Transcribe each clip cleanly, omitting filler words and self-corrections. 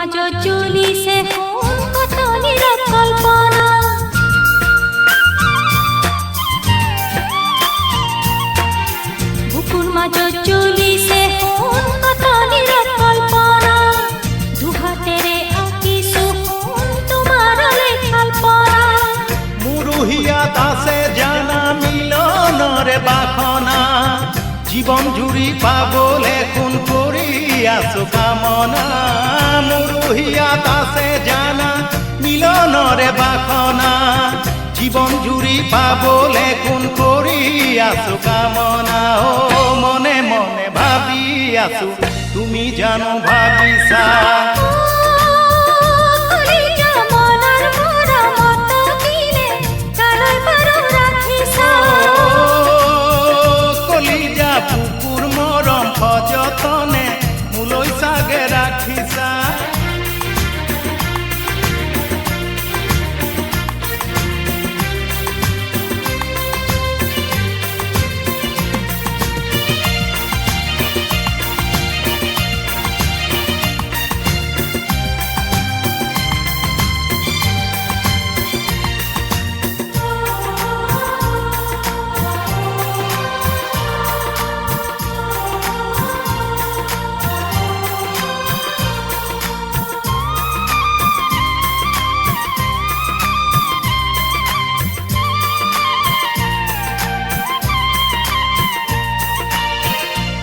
মাজ চলিছে সোণ কতনিৰ কল্পনা বুকুৰ মাজ চলিছে সোণ কতনিৰ কল্পনা দুহাতেৰে আঁকিছো সোণ তোমাৰলৈ কল্পনা মুৰুহিয়াত আছে জানা মিলনৰে বাসনা জীবন জুৰি পাবলে কোন কৰি আছো কামনা মুৰুহিয়াত আছে জানা মিলনৰে বাসনা জীবন জুৰি পাবলে কোন কৰি আছো কামনা ও মনে মনে ভাবি আছো তুমি জানো ভাবিছা যতনে মুলৈ চাগে ৰাখিছা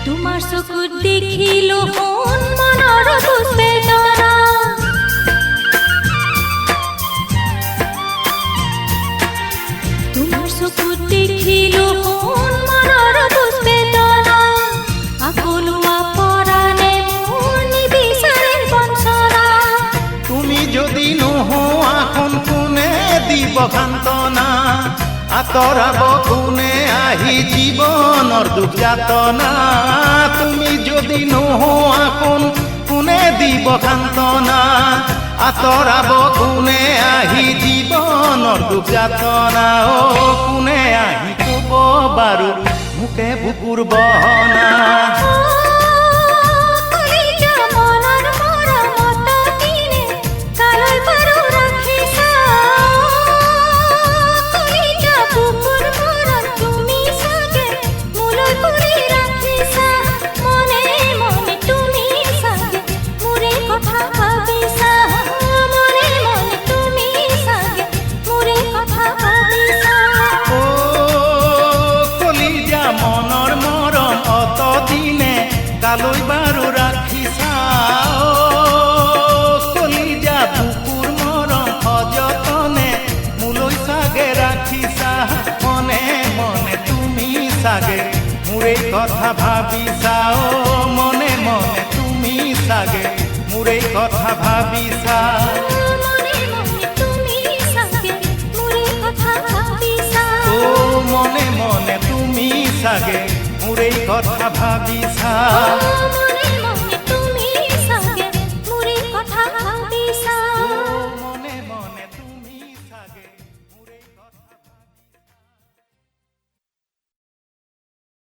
তোমাৰ চকুত দেখিলো সোণ মনৰ বুজ বেদনা তোমাৰ চকুত দেখিলো সোণ মনৰ বুজ বেদনা আকলোৱা পৰাণে মোৰ নিবিচাৰে বঞ্চনা তুমি যদি নোহোৱা কোন কোনে দিব সান্তনা আঁতৰাব কোনে আহি জীৱনৰ দুখ যাতনা তুমি যদি নোহোৱা কোন কোনে দিব সান্তনা আঁতৰাব কোনে আহি জীৱনৰ দুখ যাতনা ও কোনে আহি ক'ব বাৰু মোকে বুকুৰ বহনা কালৈ বাৰু ৰাখিছা কলিজা বুকুৰ মৰম সযতনে মোলৈ চাগে ৰাখিছা মনে মনে তুমি চাগে মোৰে কথা ভাবিছা মনে মনে তুমি চাগে মোৰে কথা ভাবিছা মনে মনে তুমি চাগে মোৰে কথা ভাবিছা মনে মনে তুমি চাগে মোৰে কথা ভাবিছা